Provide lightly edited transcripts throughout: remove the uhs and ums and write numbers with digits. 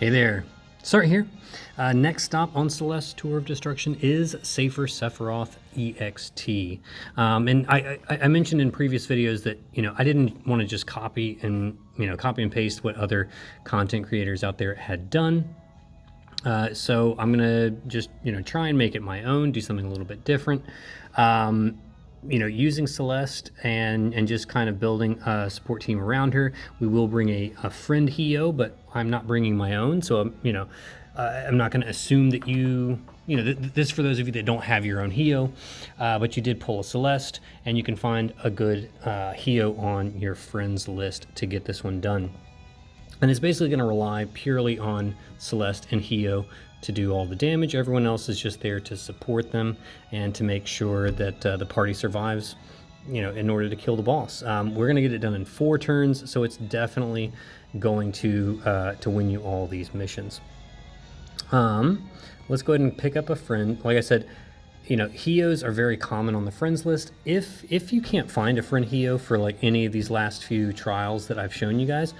Hey there, Start here. Next stop on Celeste's Tour of Destruction is Safer-Sephiroth EXT. And I mentioned in previous videos that, I didn't want to just copy and paste what other content creators out there had done. So I'm gonna just, try and make it my own, do something a little bit different. Using Celeste and just kind of building a support team around her. We will bring a friend Heo, but I'm not bringing my own. So, I'm not going to assume that this for those of you that don't have your own Heo, but you did pull a Celeste, and you can find a good Heo on your friends list to get this one done. And it's basically going to rely purely on Celeste and Heo to do all the damage. Everyone else is just there to support them and to make sure that the party survives, in order to kill the boss. We're going to get it done in 4 turns, so it's definitely going to win you all these missions. Let's go ahead and pick up a friend. Like I said, Heos are very common on the friends list. If you can't find a friend Heo for like any of these last few trials that I've shown you guys,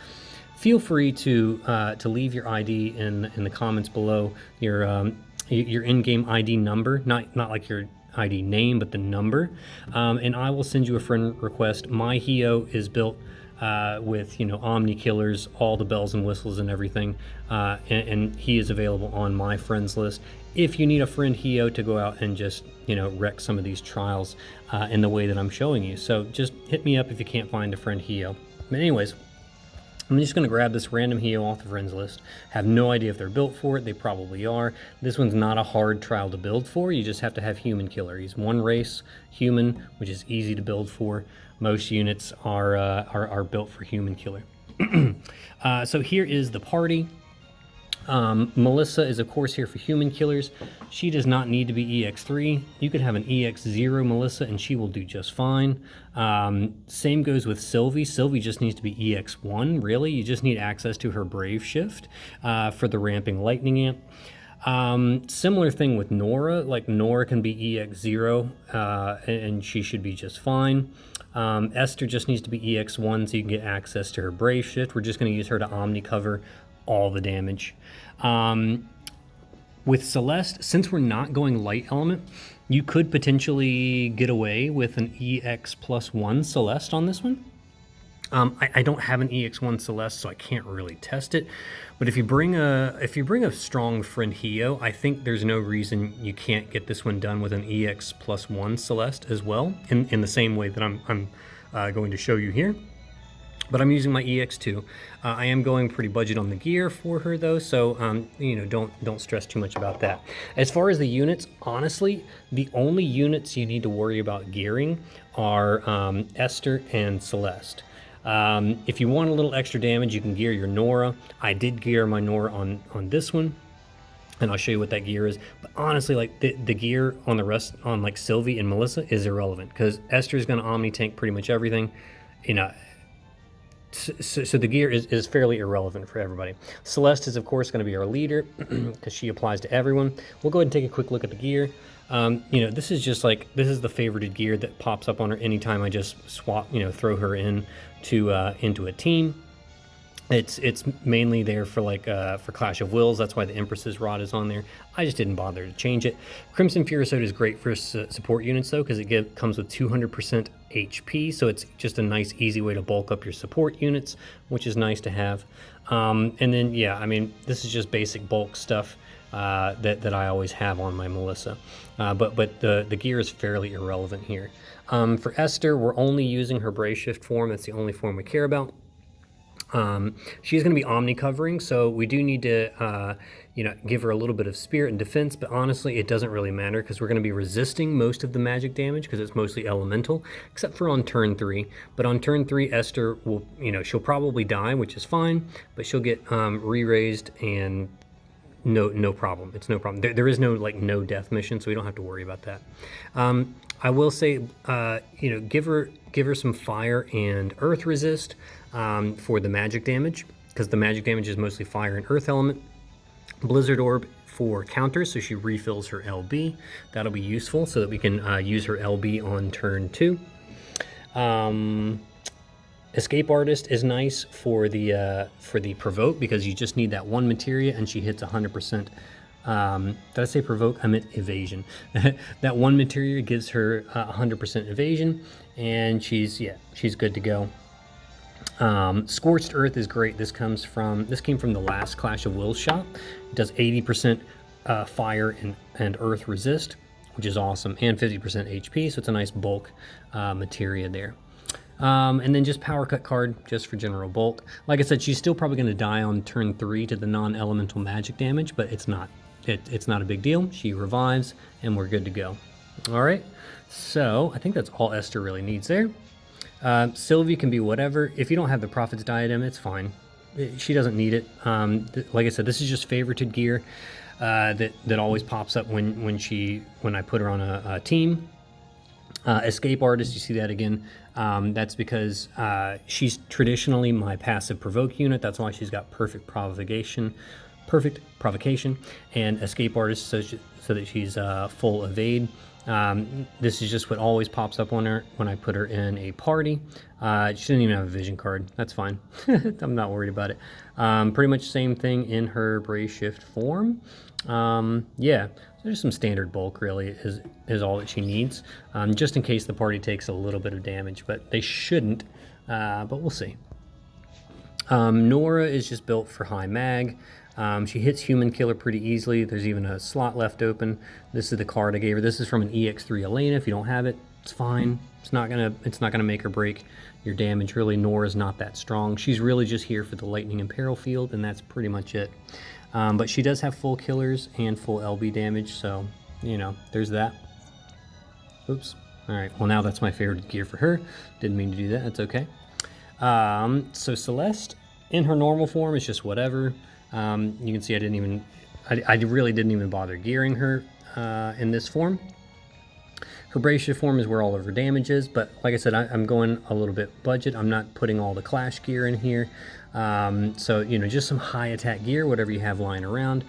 feel free to leave your ID in the comments below, your in-game ID number, not like your ID name, but the number, and I will send you a friend request. My Heo is built with Omni killers, all the bells and whistles and everything, and he is available on my friends list. If you need a friend Heo to go out and just wreck some of these trials in the way that I'm showing you, so just hit me up if you can't find a friend Heo. But anyways, I'm just going to grab this random Heo off the friends list. Have no idea if they're built for it. They probably are. This one's not a hard trial to build for. You just have to have human killer. He's one race, human, which is easy to build for. Most units are built for human killer. So here is the party. Melissa is of course here for human killers. She does not need to be EX3. You could have an EX0 Melissa and she will do just fine. Same goes with Sylvie. Sylvie just needs to be EX1, really. You just need access to her Brave Shift for the ramping lightning amp. Similar thing with Nora. Like Nora can be EX0 and she should be just fine. Esther just needs to be EX1 so you can get access to her Brave Shift. We're just going to use her to Omni cover all the damage. With Celeste, since we're not going light element, you could potentially get away with an EX+1 Celeste on this one. I don't have an EX1 Celeste, so I can't really test it. But if you bring a strong friend Heo, I think there's no reason you can't get this one done with an EX+1 Celeste as well, in the same way that I'm going to show you here. But I'm using my EX2. I am going pretty budget on the gear for her though, so don't stress too much about that. As far as the units, honestly, the only units you need to worry about gearing are Esther and Celeste. If you want a little extra damage, you can gear your Nora. I did gear my Nora on this one, and I'll show you what that gear is. But honestly, like the gear on the rest, on like Sylvie and Melissa, is irrelevant because Esther is going to Omni tank pretty much everything. So the gear is fairly irrelevant for everybody. Celeste is of course going to be our leader because she applies to everyone. We'll go ahead and take a quick look at the gear. This is just like, this is the favorited gear that pops up on her anytime I just swap, throw her into a team. It's mainly there for like for Clash of Wills. That's why the Empress's Rod is on there. I just didn't bother to change it. Crimson Furiosa is great for support units though, because it comes with 200% HP, so it's just a nice easy way to bulk up your support units, which is nice to have. And then yeah, I mean, this is just basic bulk stuff that I always have on my Melissa. But the gear is fairly irrelevant here. For Esther, we're only using her Brave Shift form. That's the only form we care about. She's going to be Omni covering, so we do need to, give her a little bit of spirit and defense, but honestly, it doesn't really matter because we're going to be resisting most of the magic damage because it's mostly elemental, except for on turn 3. But on turn 3, Esther will, she'll probably die, which is fine, but she'll get re-raised and no problem. It's no problem. There is no no death mission, so we don't have to worry about that. I will say, give her some fire and earth resist for the magic damage, because the magic damage is mostly fire and earth element. Blizzard orb for counters, so she refills her LB. That'll be useful so that we can use her LB on turn 2. Escape Artist is nice for the provoke because you just need that one materia and she hits 100%. Did I say provoke? I meant evasion. That one materia gives her 100% evasion, and she's good to go. Scorched Earth is great. This came from the last Clash of Wills shop. It does 80% fire and earth resist, which is awesome, and 50% HP, so it's a nice bulk materia there. And then just power cut card just for general bulk. Like I said, she's still probably going to die on turn 3 to the non-elemental magic damage, but it's not a big deal. She revives and we're good to go. All right, so I think that's all Esther really needs there. Sylvie can be whatever. If you don't have the Prophet's Diadem, it's fine. She doesn't need it. Like I said, this is just favorited gear that always pops up when I put her on a team. Escape Artist, you see that again. That's because she's traditionally my passive provoke unit. That's why she's got perfect provocation, and Escape Artist so that she's full evade. This is just what always pops up on her when I put her in a party. She doesn't even have a vision card. That's fine. I'm not worried about it. Pretty much same thing in her Brave Shift form. Yeah, so just some standard bulk really is all that she needs, just in case the party takes a little bit of damage, but they shouldn't, but we'll see. Nora is just built for high mag. She hits human killer pretty easily. There's even a slot left open. This is the card I gave her. This is from an EX3 Elena. If you don't have it, it's fine. It's not gonna make or break your damage. Really, Nora's not that strong. She's really just here for the lightning and peril field, and that's pretty much it. But she does have full killers and full LB damage, so there's that. Oops. All right. Well, now that's my favorite gear for her. Didn't mean to do that. That's okay. So Celeste in her normal form is just whatever. You can see I really didn't even bother gearing her in this form. Her Brave Shift form is where all of her damage is, but like I said, I'm going a little bit budget. I'm not putting all the Clash gear in here. So, just some high attack gear, whatever you have lying around.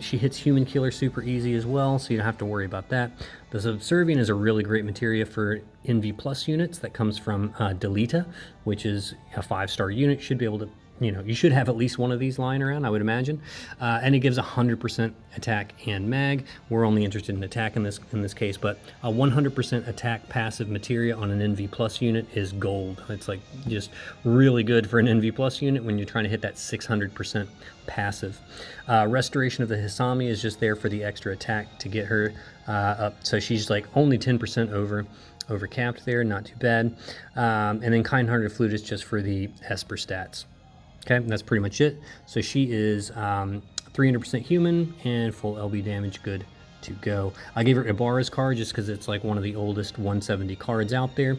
She hits human killer super easy as well, so you don't have to worry about that. The Subservient is a really great materia for NV Plus units that comes from Delita, which is a 5-star unit. Should be able to, you should have at least one of these lying around, I would imagine. And it gives 100% attack and mag. We're only interested in attack in this case, but a 100% attack passive materia on an NV Plus unit is gold. It's like just really good for an NV Plus unit when you're trying to hit that 600% passive. Restoration of the Hisami is just there for the extra attack to get her up. So she's like only 10% over capped there, not too bad. And then Kind-Hearted Flute is just for the Esper stats. Okay, that's pretty much it. So she is 300% human and full LB damage, good to go. I gave her Ibarra's card just because it's like one of the oldest 170 cards out there.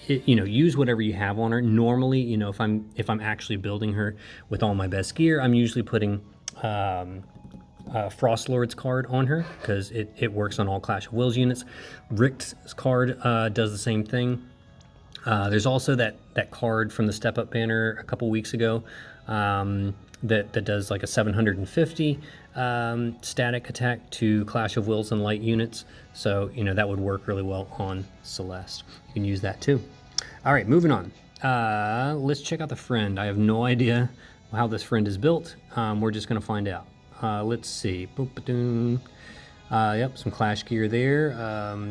Use whatever you have on her. Normally, if I'm actually building her with all my best gear, I'm usually putting Frost Lord's card on her because it works on all Clash of Wills units. Richt's card does the same thing. There's also that card from the Step Up banner a couple weeks ago that does like a 750 static attack to Clash of Wills and light units. So, that would work really well on Celeste. You can use that too. All right, moving on. Let's check out the friend. I have no idea how this friend is built. We're just going to find out. Let's see. Boop-a-doom. Yep, some Clash gear there.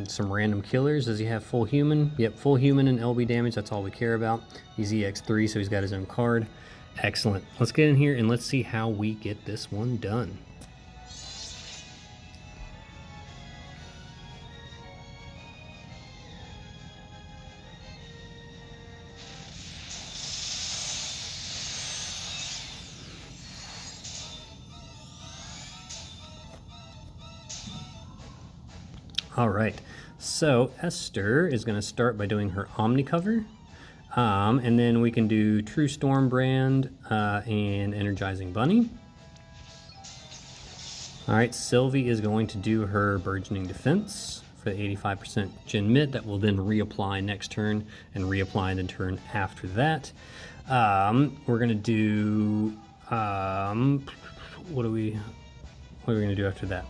Some random killers. Does he have full human? Yep, full human and LB damage. That's all we care about. He's EX3, so he's got his own card. Excellent. Let's get in here and let's see how we get this one done. All right, so Esther is going to start by doing her Omni cover, and then we can do True Storm Brand and Energizing Bunny. All right, Sylvie is going to do her Burgeoning Defense for the 85% Gen Mid. That will then reapply next turn and reapply the turn after that. We're going to do what are we going to do after that?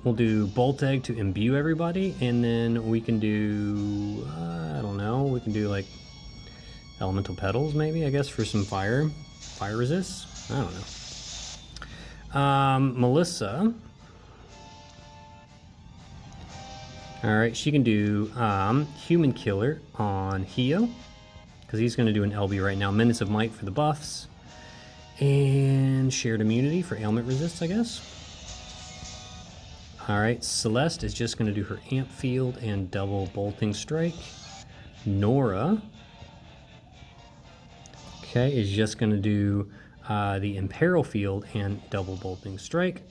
we'll do Bolt Egg to imbue everybody, and then we can do, I don't know, we can do like Elemental Petals maybe, I guess, for some fire resist. I don't know. Melissa. All right, she can do Human Killer on Hio, because he's going to do an LB right now. Menace of Might for the buffs. And Shared Immunity for ailment resist, I guess. All right, Celeste is just going to do her Amp Field and double Bolting Strike. Nora, okay, is just going to do the Imperil Field and double Bolting Strike.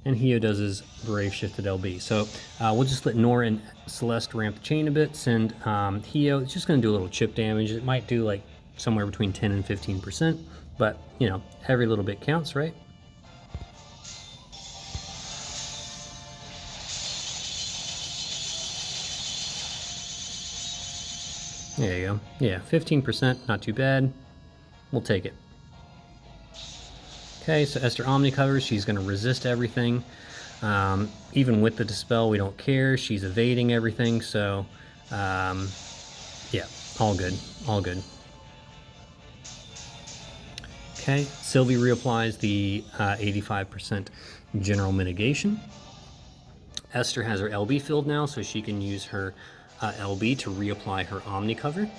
And Hio does his Brave Shifted LB. So we'll just let Nora and Celeste ramp the chain a bit. Send Hio, it's just going to do a little chip damage. It might do like somewhere between 10 and 15%. But, you know, every little bit counts, right? There you go. Yeah, 15%, not too bad. We'll take it. Okay, so Esther Omni covers. She's going to resist everything. Even with the Dispel, we don't care. She's evading everything, so yeah, all good, all good. Okay, Sylvie reapplies the 85% general mitigation. Esther has her LB filled now, so she can use her LB to reapply her Omni cover.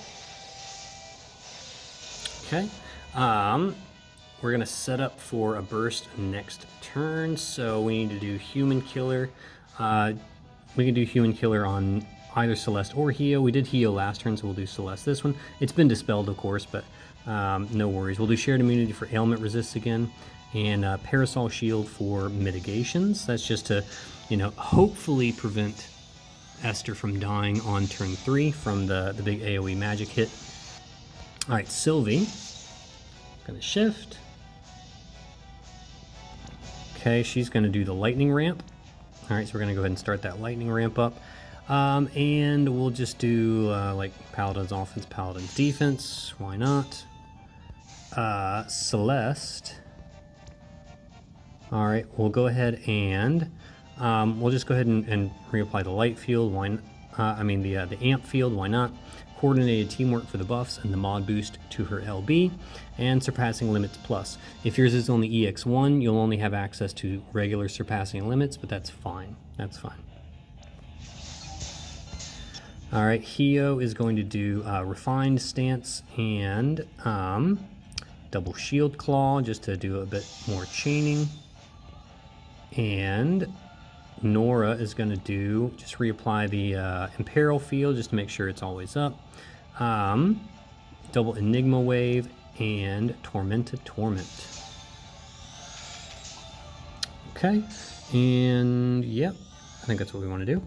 Okay, we're gonna set up for a burst next turn, so we need to do Human Killer. We can do Human Killer on either Celeste or Hio. We did Hio last turn, so we'll do Celeste this one. It's been dispelled, of course, but no worries. We'll do Shared Immunity for ailment resists again, and Parasol Shield for mitigations. That's just to, you know, hopefully prevent Esther from dying on turn 3 from the big AoE magic hit. All right, Sylvie, gonna shift. Okay, she's gonna do the lightning ramp. All right, so we're gonna go ahead and start that lightning ramp up. And we'll just do like Paladin's offense, Paladin's defense. Why not? Celeste. All right, we'll go ahead and we'll just go ahead and reapply the light field. Why? The amp field. Why not? Coordinated teamwork for the buffs and the mod boost to her LB, and surpassing limits plus. If yours is only EX1, you'll only have access to regular surpassing limits, but that's fine. That's fine. All right, Hio is going to do Refined Stance and double Shield Claw just to do a bit more chaining. And Nora is going to do, just reapply the Imperil Field just to make sure it's always up. Double Enigma Wave and Tormented Torment. Okay, and yep, I think that's what we want to do.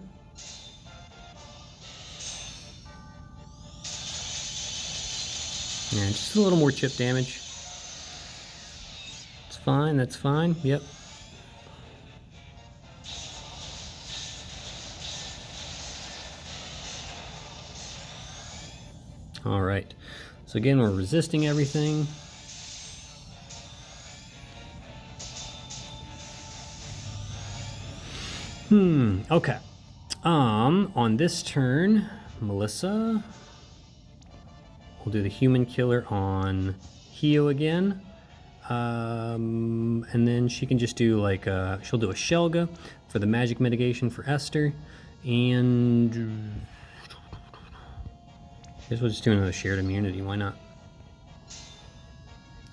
And just a little more chip damage. It's fine, that's fine, yep. All right, so again, we're resisting everything. Okay. On this turn, Melissa will do the Human Killer on Hio again. And then she can just do like, she'll do a Shelga for the magic mitigation for Esther. And I guess we'll just do another Shared Immunity, why not?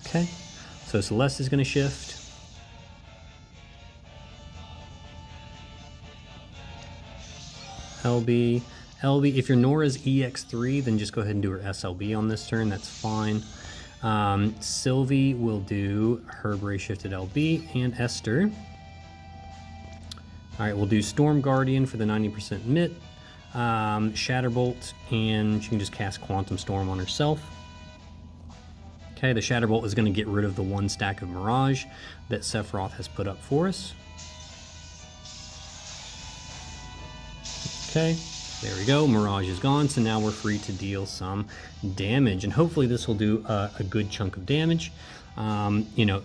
Okay, so Celeste is going to shift. LB. If your Nora's EX3, then just go ahead and do her SLB on this turn, that's fine. Sylvie will do her Brave Shifted LB, and Esther. All right, we'll do Storm Guardian for the 90% MIT. Shatterbolt, and she can just cast Quantum Storm on herself. Okay, the Shatterbolt is going to get rid of the 1 stack of Mirage that Sephiroth has put up for us. Okay, there we go, Mirage is gone, so now we're free to deal some damage, and hopefully this will do a good chunk of damage. You know,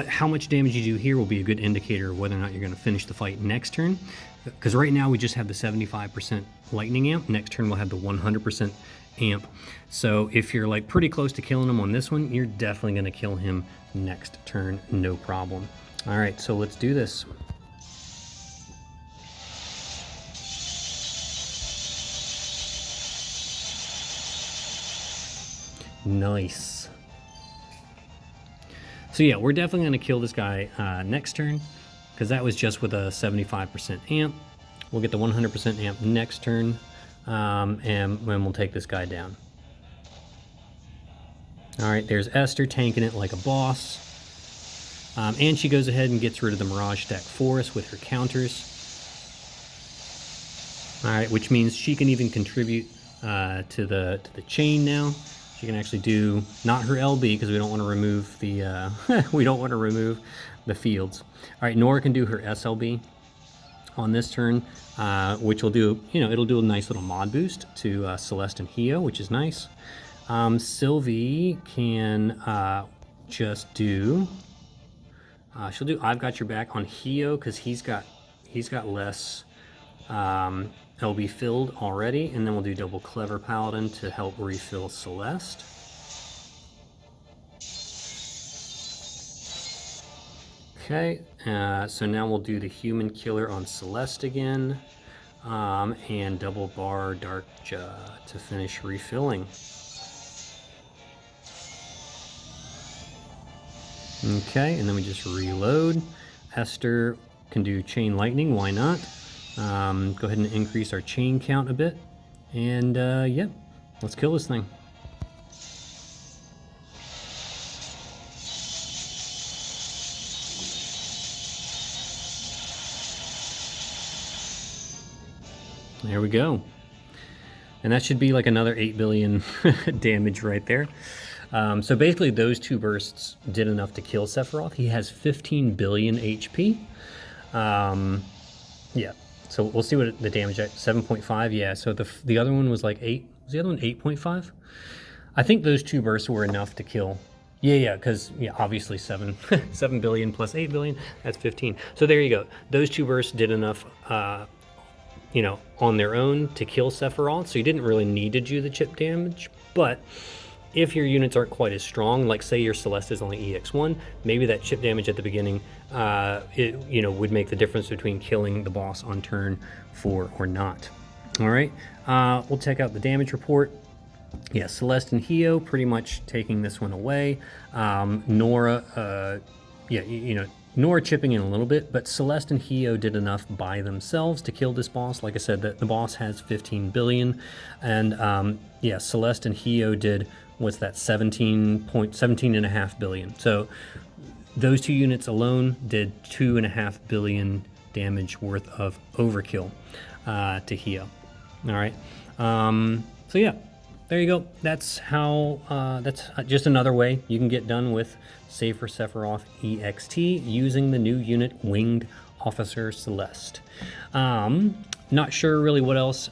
How much damage you do here will be a good indicator of whether or not you're going to finish the fight next turn. Because right now we just have the 75% lightning amp. Next turn we'll have the 100% amp. So if you're like pretty close to killing him on this one, you're definitely going to kill him next turn, no problem. All right, so let's do this. Nice. So yeah, we're definitely going to kill this guy next turn, because that was just with a 75% amp. We'll get the 100% amp next turn, and then we'll take this guy down. All right, there's Esther tanking it like a boss. And she goes ahead and gets rid of the Mirage stack for us with her counters. All right, which means she can even contribute to the chain now. She can actually do not her LB, because we don't want to remove the we don't want to remove the fields. All right, Nora can do her SLB on this turn, which will do, it'll do a nice little mod boost to Celeste and Hio, which is nice. Sylvie can just do she'll do I've Got Your Back on Hio, because he's got less LB filled already, and then we'll do double Clever Paladin to help refill Celeste. Okay, so now we'll do the Human Killer on Celeste again, and double Bar Darkja to finish refilling. Okay, and then we just reload. Esther can do Chain Lightning, why not? Go ahead and increase our chain count a bit. And yeah, let's kill this thing. There we go. And that should be like another 8 billion damage right there. So basically those two bursts did enough to kill Sephiroth. He has 15 billion HP. Yeah, so we'll see what the damage at 7.5. Yeah, so the other one was like 8. Was the other one 8.5? I think those two bursts were enough to kill. Yeah, because obviously 7 billion plus 8 billion, that's 15. So there you go. Those two bursts did enough, on their own to kill Sephiroth. So you didn't really need to do the chip damage, but if your units aren't quite as strong, like say your Celeste is only EX1, maybe that chip damage at the beginning, would make the difference between killing the boss on turn 4 or not. All right, we'll check out the damage report. Yeah, Celeste and Hio pretty much taking this one away. Nora, Nora chipping in a little bit, but Celeste and Hio did enough by themselves to kill this boss. Like I said, the boss has 15 billion, and Celeste and Hio did, what's that, 17.5 billion. So those two units alone did 2.5 billion damage worth of overkill to Hio. All right, so yeah, there you go. That's how. That's just another way you can get done with Safer-Sephiroth EXT using the new unit Winged Officer Celeste. Not sure really what else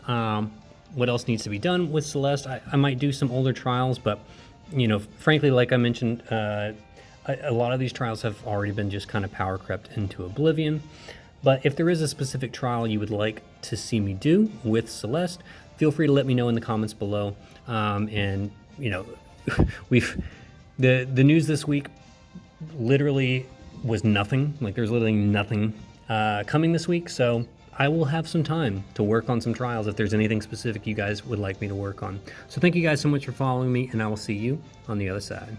needs to be done with Celeste. I might do some older trials, but frankly, like I mentioned, a lot of these trials have already been just kind of power crept into oblivion. But if there is a specific trial you would like to see me do with Celeste, feel free to let me know in the comments below. And the news this week literally was nothing. Like there's literally nothing coming this week, so I will have some time to work on some trials if there's anything specific you guys would like me to work on. So thank you guys so much for following me, and I will see you on the other side.